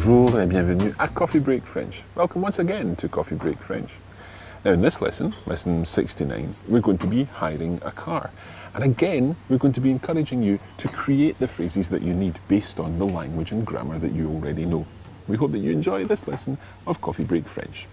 Bonjour et bienvenue à Coffee Break French. Welcome once again to Coffee Break French. Now in this lesson, lesson 69, we're going to be hiring a car. And again, we're going to be encouraging you to create the phrases that you need based on the language and grammar that you already know. We hope that you enjoy this lesson of Coffee Break French.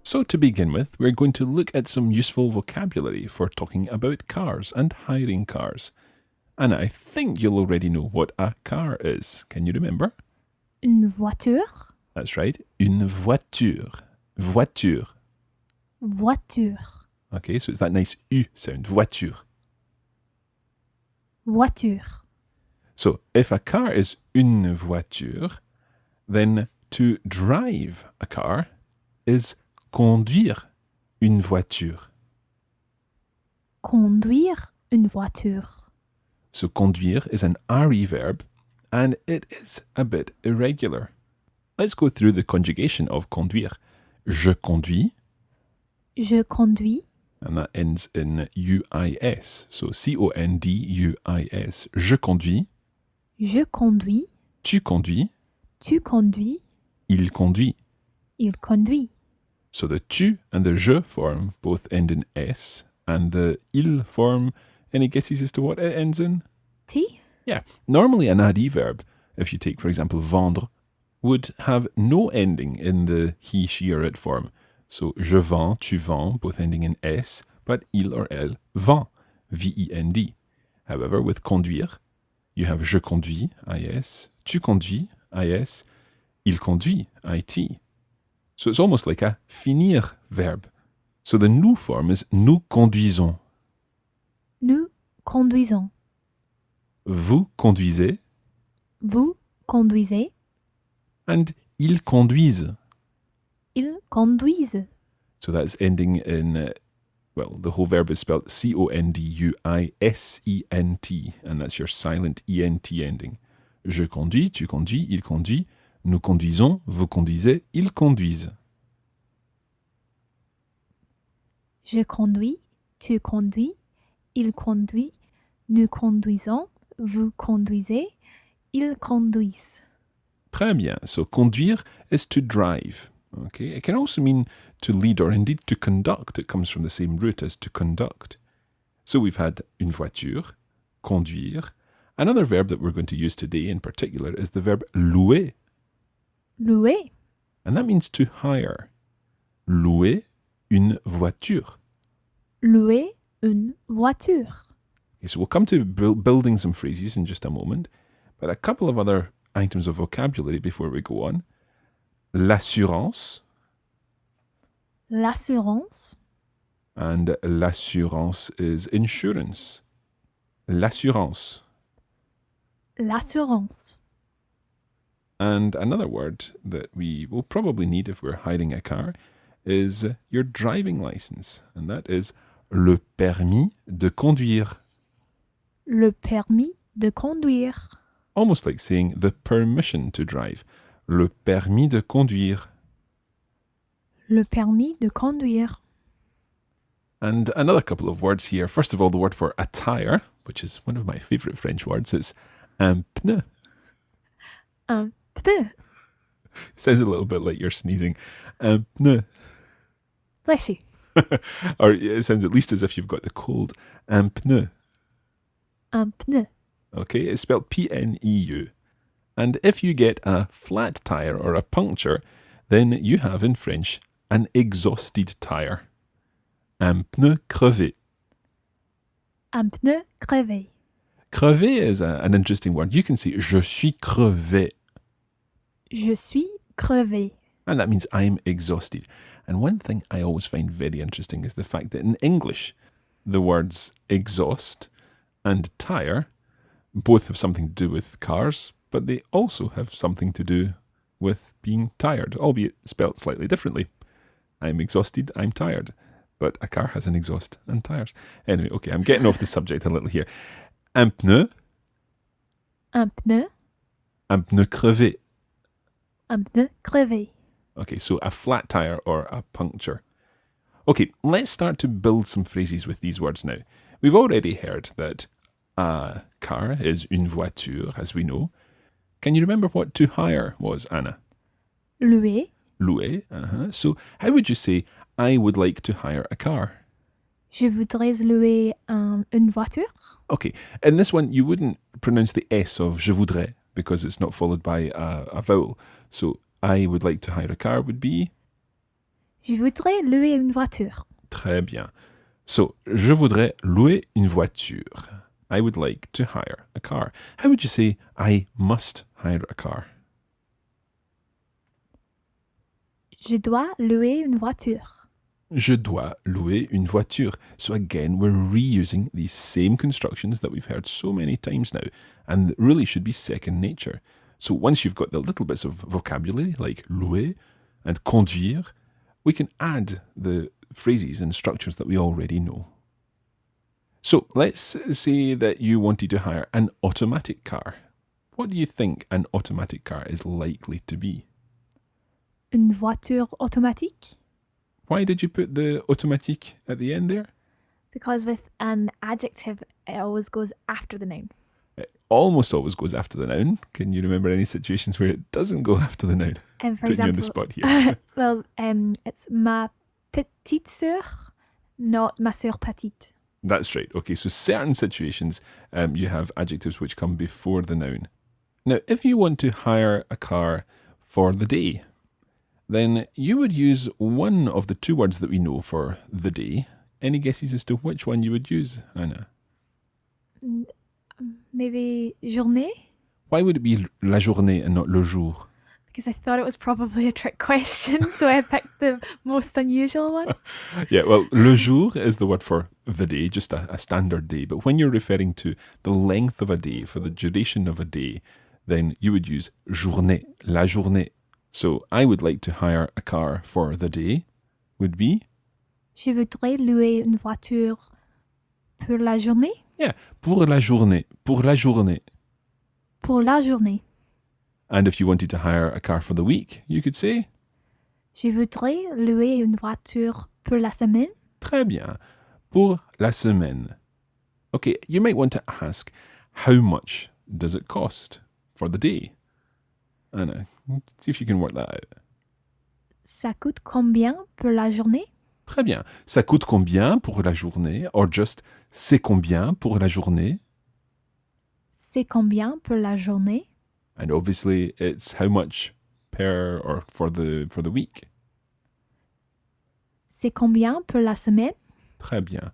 So to begin with, we're going to look at some useful vocabulary for talking about cars and hiring cars. And I think you'll already know what a car is. Can you remember? Une voiture. That's right, une voiture. Voiture. Voiture. Okay, so it's that nice U sound, voiture. Voiture. So if a car is une voiture, then to drive a car is conduire une voiture. Conduire une voiture. So conduire is an RE verb and it is a bit irregular. Let's go through the conjugation of conduire. Je conduis, Je conduis. and that ends in UIS. So CONDUIS. Je conduis, Je conduis. tu conduis, Tu conduis. il conduit. Il conduit. So the tu and the je form both end in S, and the il form, any guesses as to what it ends in? T. Yeah, normally an adi verb, if you take, for example, vendre, would have no ending in the he, she, or it form. So je vends, tu vends, both ending in S, but il or elle vend, V-E-N-D. However, with conduire, you have je conduis, I-S, tu conduis, I-S, il conduit, I-T. So it's almost like a finir verb. So the nous form is nous conduisons. Nous conduisons. Vous conduisez, Vous conduisez. and ils conduisent. Ils conduisent. So that's ending in, well, the whole verb is spelled C-O-N-D-U-I-S-E-N-T, and that's your silent E-N-T ending. Je conduis, tu conduis, il conduit, nous conduisons, vous conduisez, ils conduisent. Je conduis. Tu conduis. Il conduit. Nous conduisons. Vous conduisez. Ils conduisent. Très bien. So conduire is to drive. Okay. It can also mean to lead or indeed to conduct. It comes from the same root as to conduct. So we've had une voiture, conduire. Another verb that we're going to use today in particular is the verb louer. Louer. And that means to hire. Louer une voiture. Louer une voiture. Okay, so we'll come to building some phrases in just a moment, but a couple of other items of vocabulary before we go on. L'assurance, L'assurance. and l'assurance is insurance. L'assurance. L'assurance. And another word that we will probably need if we're hiring a car is your driving license, and that is le permis de conduire. Le permis de conduire. Almost like saying the permission to drive. Le permis de conduire. Le permis de conduire. And another couple of words here. First of all, the word for a tire, which is one of my favourite French words, is un pneu. Un pneu. Sounds a little bit like you're sneezing. Un pneu. Bless you. Or it sounds at least as if you've got the cold. Un pneu. Un pneu. Okay, it's spelled P-N-E-U. And if you get a flat tire or a puncture, then you have in French an exhausted tire. Un pneu crevé. Un pneu crevé. Crevé is an interesting word. You can say je suis crevé, Je suis crevé. and that means I'm exhausted. And one thing I always find very interesting is the fact that in English, the words exhaust and tire both have something to do with cars, but they also have something to do with being tired, albeit spelt slightly differently. I'm exhausted, I'm tired. But a car has an exhaust and tires. Anyway, okay, I'm getting off the subject a little here. Un pneu. Un pneu. Un pneu crevé. Un pneu crevé. Okay, so a flat tire or a puncture. Okay, let's start to build some phrases with these words now. We've already heard that a car is une voiture, as we know. Can you remember what to hire was, Anna? Louer. Louer. So how would you say, I would like to hire a car? Je voudrais louer une voiture. Okay, in this one, you wouldn't pronounce the S of je voudrais because it's not followed by a vowel. So I would like to hire a car would be Je voudrais louer une voiture. très bien. So, je voudrais louer une voiture. I would like to hire a car. How would you say I must hire a car? Je dois louer une voiture. Je dois louer une voiture. So again, we're reusing these same constructions that we've heard so many times now and that really should be second nature. So once you've got the little bits of vocabulary like louer and conduire, we can add the phrases and structures that we already know. So let's say that you wanted to hire an automatic car. What do you think an automatic car is likely to be? Une voiture automatique. Why did you put the automatique at the end there? Because with an adjective, it always goes after the noun. It almost always goes after the noun. Can you remember any situations where it doesn't go after the noun? And for Putting you on the example, spot here. well, it's ma petite sœur, not ma sœur petite. That's right. Okay, so certain situations you have adjectives which come before the noun. Now, if you want to hire a car for the day, then you would use one of the two words that we know for the day. Any guesses as to which one you would use, Anna? Maybe journée? Why would it be la journée and not le jour? Because I thought it was probably a trick question, so I picked the most unusual one. Yeah, well, le jour is the word for the day, just a standard day. But when you're referring to the length of a day, for the duration of a day, then you would use journée, la journée. So I would like to hire a car for the day would be? Je voudrais louer une voiture pour la journée. Yeah, pour la journée, pour la journée. Pour la journée. And if you wanted to hire a car for the week, you could say? Je voudrais louer une voiture pour la semaine. Très bien. Pour la semaine. Okay, you might want to ask, how much does it cost for the day? Anna, see if you can work that out. Ça coûte combien pour la journée? Très bien. Ça coûte combien pour la journée? Or just, c'est combien pour la journée? C'est combien pour la journée? And obviously, it's how much per or for the week. C'est combien pour la semaine? Très bien.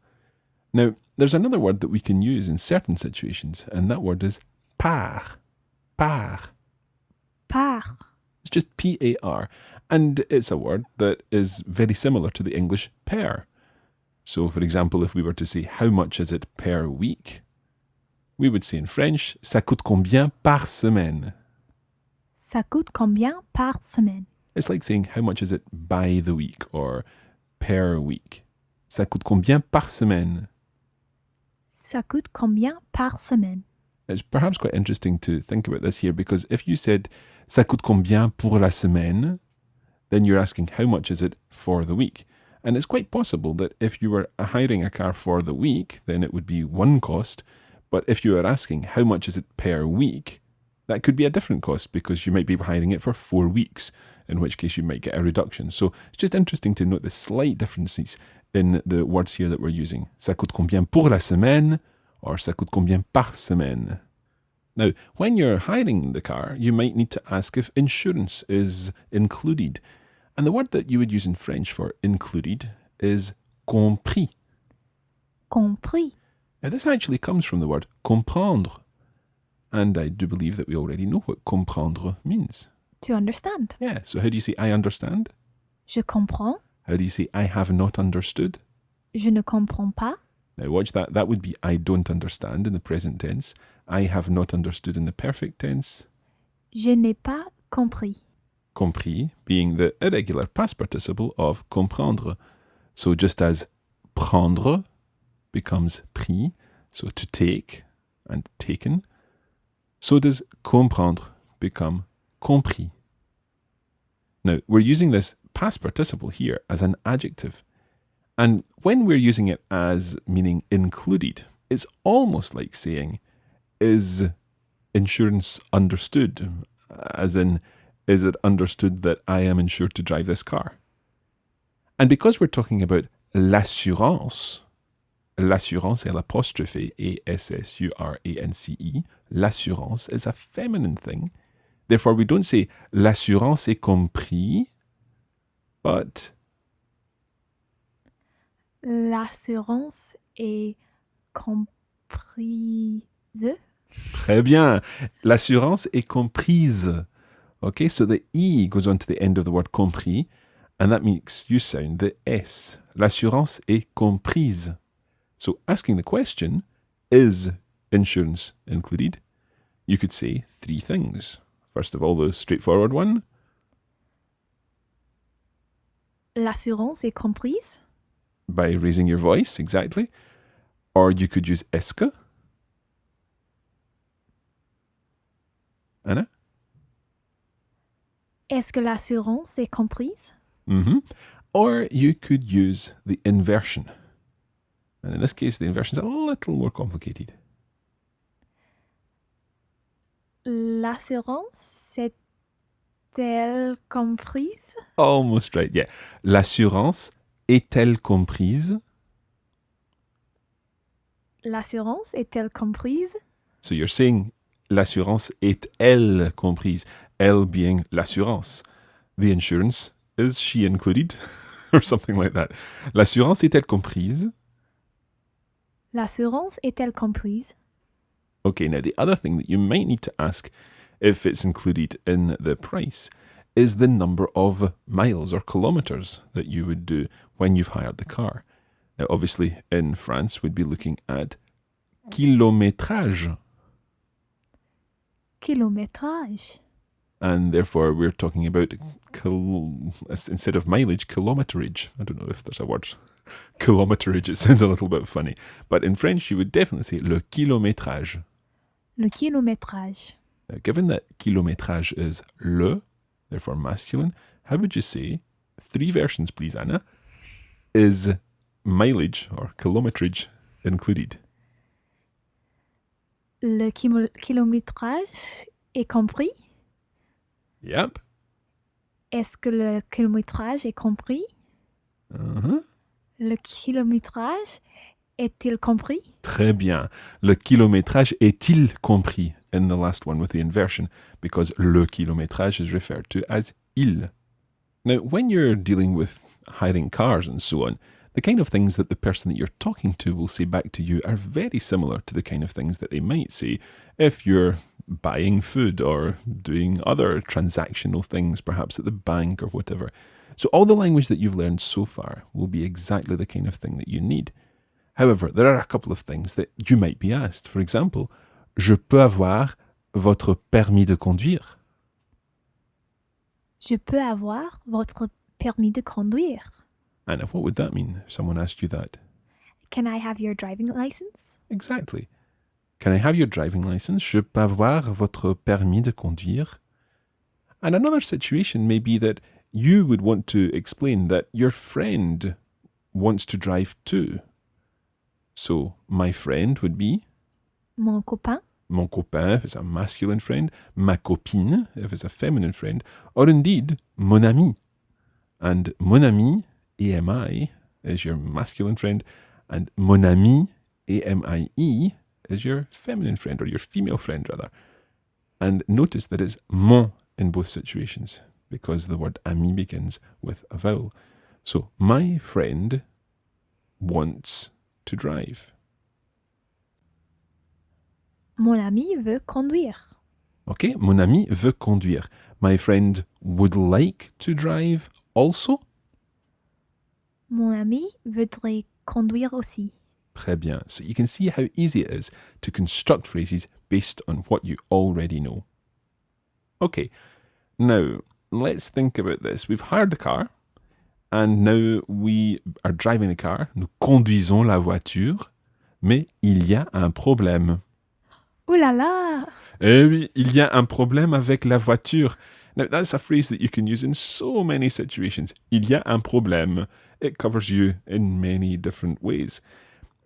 Now, there's another word that we can use in certain situations, and that word is par. Par. Par. It's just P-A-R. And it's a word that is very similar to the English per. So, for example, if we were to say, how much is it per week? We would say in French, ça coûte combien par semaine? Ça coûte combien par semaine? It's like saying, how much is it by the week or per week? Ça coûte combien par semaine? Ça coûte combien par semaine? It's perhaps quite interesting to think about this here because if you said, ça coûte combien pour la semaine? Then you're asking, how much is it for the week? And it's quite possible that if you were hiring a car for the week, then it would be one cost. But if you are asking, how much is it per week? That could be a different cost because you might be hiring it for 4 weeks, in which case you might get a reduction. So it's just interesting to note the slight differences in the words here that we're using. Ça coûte combien pour la semaine or ça coûte combien par semaine? Now, when you're hiring the car, you might need to ask if insurance is included. And the word that you would use in French for included is compris. Compris. Now, this actually comes from the word comprendre. And I do believe that we already know what comprendre means. To understand. Yeah, so how do you say I understand? Je comprends. How do you say I have not understood? Je ne comprends pas. Now watch that. That would be I don't understand in the present tense. I have not understood in the perfect tense. Je n'ai pas compris. Compris being the irregular past participle of comprendre. So just as prendre becomes pris, so to take and taken, so does comprendre become compris. Now, we're using this past participle here as an adjective. And when we're using it as meaning included, it's almost like saying, is insurance understood? As in, is it understood that I am insured to drive this car? And because we're talking about l'assurance, l'assurance est l'apostrophe A-S-S-U-R-A-N-C-E, l'assurance is a feminine thing. Therefore, we don't say l'assurance est compris, but L'assurance est comprise. très bien. L'assurance est comprise. Okay, so the E goes on to the end of the word compris, and that makes you sound the S. L'assurance est comprise. So asking the question, is insurance included? You could say three things. First of all, the straightforward one. L'assurance est comprise. By raising your voice, exactly. Or you could use est-ce que. Anna? Est-ce que l'assurance est comprise? Mm-hmm. Or you could use the inversion. And in this case, the inversion is a little more complicated. L'assurance est-elle comprise? Almost right, yeah. L'assurance est-elle comprise? L'assurance est-elle comprise? So you're saying l'assurance est-elle comprise? Elle being l'assurance. The insurance, is she included? Or something like that. L'assurance est-elle comprise? L'assurance est-elle comprise? Okay, now the other thing that you might need to ask if it's included in the price is the number of miles or kilometers that you would do when you've hired the car. Now, obviously, in France, we'd be looking at kilométrage. Kilométrage. And therefore, we're talking about, instead of mileage, kilometerage. I don't know if there's a word. Kilometerage, it sounds a little bit funny. But in French, you would definitely say le kilométrage. Le kilométrage. Now, given that kilométrage is le, therefore masculine, how would you say, three versions please, Anna, is mileage or kilometrage included? Le kilométrage est compris? Yep. Est-ce que le kilométrage est compris? Uh-huh. Le kilométrage est-il compris? Très bien. Le kilométrage est-il compris in the last one with the inversion because le kilométrage is referred to as il. Now, when you're dealing with hiring cars and so on, the kind of things that the person that you're talking to will say back to you are very similar to the kind of things that they might say if you're buying food or doing other transactional things, perhaps at the bank or whatever. So all the language that you've learned so far will be exactly the kind of thing that you need. However, there are a couple of things that you might be asked. For example, je peux avoir votre permis de conduire? Je peux avoir votre permis de conduire? Anna, what would that mean if someone asked you that? Can I have your driving license? Exactly. Can I have your driving license? Je peux avoir votre permis de conduire? And another situation may be that you would want to explain that your friend wants to drive too. So, my friend would be? Mon copain. Mon copain, if it's a masculine friend. Ma copine, if it's a feminine friend. Or indeed, mon ami. And mon ami, AMI, is your masculine friend. And mon ami, AMIE, is your feminine friend, or your female friend, rather. And notice that it's mon in both situations, because the word ami begins with a vowel. So, my friend wants to drive. Mon ami veut conduire. Okay, mon ami veut conduire. My friend would like to drive also. Mon ami voudrait conduire aussi. Très bien. So you can see how easy it is to construct phrases based on what you already know. Okay, now let's think about this. We've hired the car, and now we are driving the car. Nous conduisons la voiture, mais il y a un problème. Ouh là là! Eh oui, il y a un problème avec la voiture. Now, that's a phrase that you can use in so many situations. Il y a un problème. It covers you in many different ways.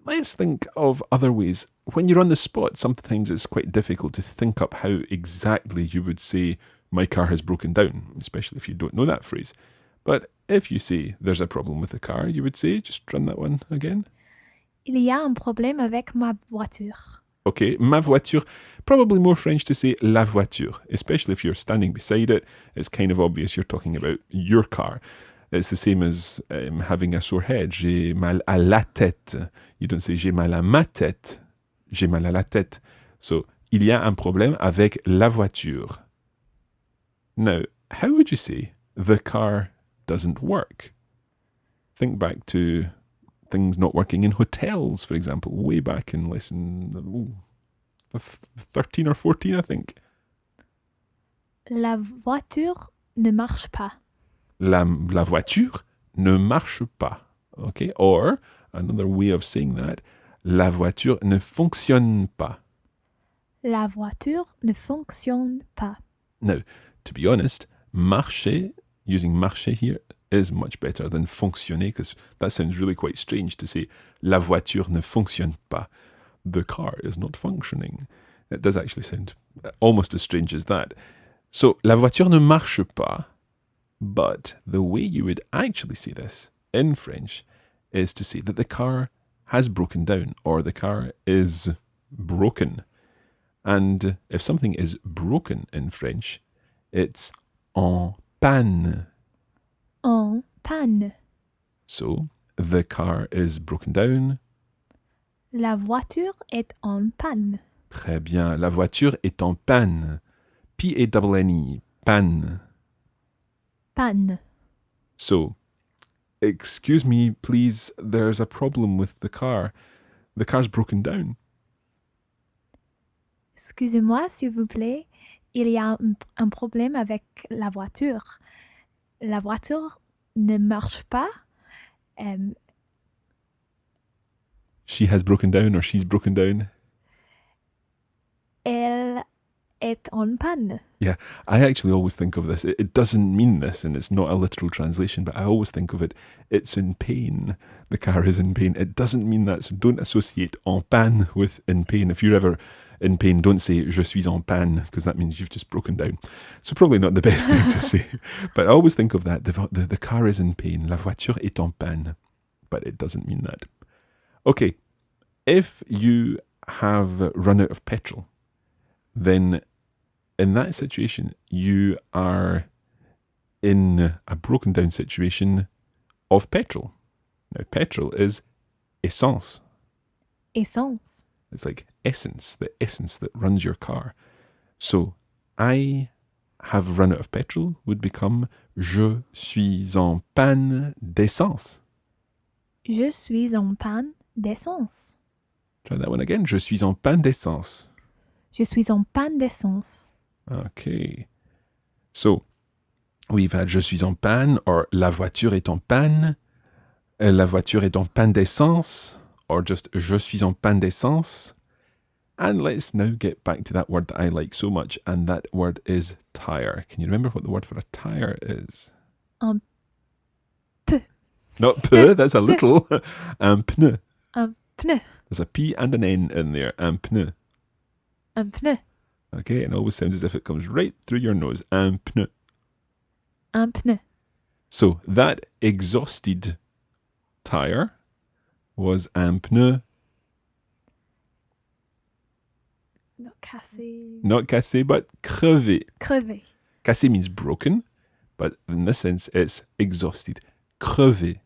Let's think of other ways. When you're on the spot, sometimes it's quite difficult to think up how exactly you would say, my car has broken down, especially if you don't know that phrase. But if you say, there's a problem with the car, you would say, just run that one again. Il y a un problème avec ma voiture. Okay, ma voiture, probably more French to say la voiture, especially if you're standing beside it. It's kind of obvious you're talking about your car. It's the same as having a sore head. J'ai mal à la tête. You don't say j'ai mal à ma tête. J'ai mal à la tête. So, il y a un problème avec la voiture. Now, how would you say the car doesn't work? Think back to things not working in hotels, for example, way back in lesson 13 or 14, I think. La voiture ne marche pas. La voiture ne marche pas. Okay, or another way of saying that, la voiture ne fonctionne pas. La voiture ne fonctionne pas. Now, to be honest, marcher, using marcher here, is much better than fonctionner, because that sounds really quite strange to say la voiture ne fonctionne pas. The car is not functioning. It does actually sound almost as strange as that. So, la voiture ne marche pas, but the way you would actually say this in French is to say that the car has broken down, or the car is broken. And if something is broken in French, it's en panne. En panne. So, the car is broken down. La voiture est en panne. Très bien. La voiture est en panne. P-A-N-N-E. Panne. Panne. So, excuse me, please, there's a problem with the car. The car's broken down. Excusez-moi, s'il vous plaît, il y a un problème avec la voiture. La voiture ne marche pas. She has broken down, or she's broken down. Elle est en panne. Yeah, I actually always think of this. It doesn't mean this, and it's not a literal translation, but I always think of it, it's in pain. The car is in pain. It doesn't mean that, so don't associate en panne with in pain. If you're ever in pain, don't say je suis en panne, because that means you've just broken down. So probably not the best thing to say. But I always think of that. The car is in pain. La voiture est en panne. But it doesn't mean that. Okay, if you have run out of petrol, then in that situation, you are in a broken down situation of petrol. Now, petrol is essence. Essence. It's like essence, the essence that runs your car. So, I have run out of petrol would become je suis en panne d'essence. Je suis en panne d'essence. Try that one again. Je suis en panne d'essence. Je suis en panne d'essence. Okay. So, we've had je suis en panne, or la voiture est en panne. La voiture est en panne d'essence, or just je suis en panne d'essence. And let's now get back to that word that I like so much, and that word is tire. Can you remember what the word for a tire is? Un peu. Not peu, that's a little. Un pneu. Un pneu. There's a P and an N in there. Un pneu. Un pneu. Okay, it always sounds as if it comes right through your nose. Un pneu. Un pneu. So that exhausted tire was un pneu. Not cassé. Not cassé, but crevé. Crevé. Cassé means broken, but in this sense, it's exhausted. Crevé.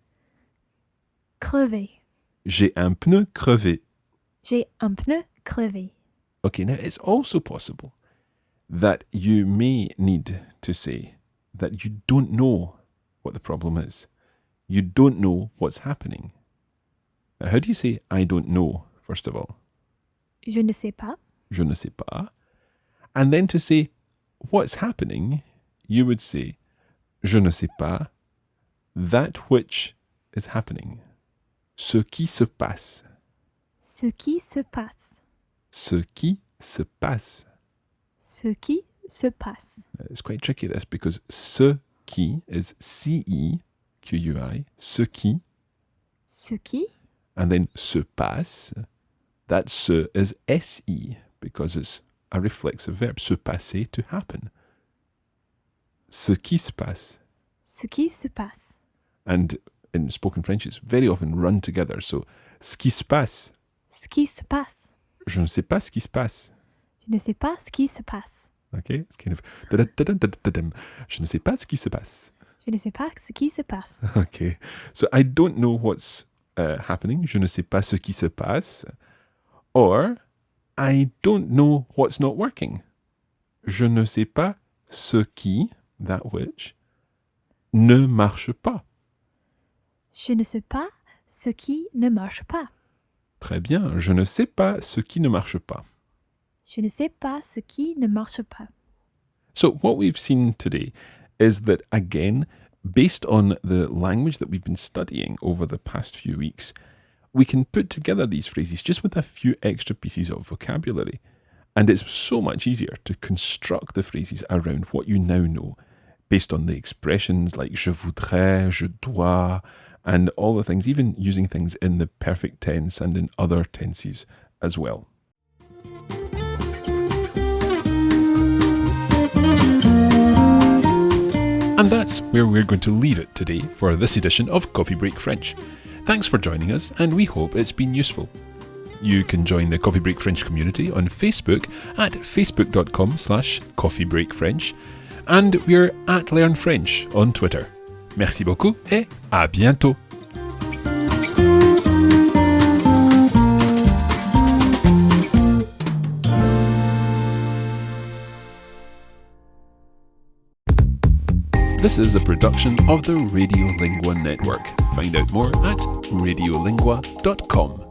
Crevé. J'ai un pneu crevé. J'ai un pneu crevé. Okay, now it's also possible that you may need to say that you don't know what the problem is. You don't know what's happening. Now, how do you say I don't know, first of all? Je ne sais pas. Je ne sais pas. And then to say what's happening, you would say je ne sais pas that which is happening. Ce qui se passe. Ce qui se passe. Ce qui se passe. Ce qui se passe. It's quite tricky this because ce qui is C-E-Q-U-I, ce qui, Ce qui and then se passe, that ce is S-E because it's a reflexive verb, se passer, to happen. Ce qui se passe. Ce qui se passe. And in spoken French, it's very often run together. So, ce qui se passe. Ce qui se passe. Je ne sais pas ce qui se passe. Je ne sais pas ce qui se passe. Okay, it's kind of da-da-da-da-da-da-dum. Je ne sais pas ce qui se passe. Je ne sais pas ce qui se passe. Okay, so I don't know what's happening. Je ne sais pas ce qui se passe. Or, I don't know what's not working. Je ne sais pas ce qui, that which, ne marche pas. Je ne sais pas ce qui ne marche pas. Très bien, je ne sais pas ce qui ne marche pas. Je ne sais pas ce qui ne marche pas. So what we've seen today is that, again, based on the language that we've been studying over the past few weeks, we can put together these phrases just with a few extra pieces of vocabulary. And it's so much easier to construct the phrases around what you now know, based on the expressions like je voudrais, je dois, and all the things, even using things in the perfect tense and in other tenses as well. And that's where we're going to leave it today for this edition of Coffee Break French. Thanks for joining us, and we hope it's been useful. You can join the Coffee Break French community on Facebook at facebook.com/coffeebreakfrench, and we're at Learn French on Twitter. Merci beaucoup et à bientôt. This is a production of the Radiolingua Network. Find out more at radiolingua.com.